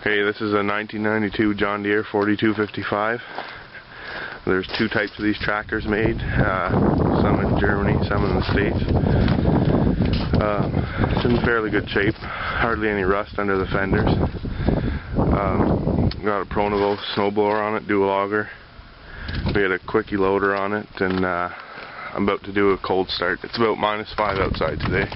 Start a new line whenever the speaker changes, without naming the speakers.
Okay, this is a 1992 John Deere 4255. There's two types of these tractors made, some in Germany, some in the States. It's in fairly good shape, hardly any rust under the fenders. Got a Pronovo snowblower on it, dual auger. We had a quickie loader on it, and I'm about to do a cold start. It's about -5 outside today.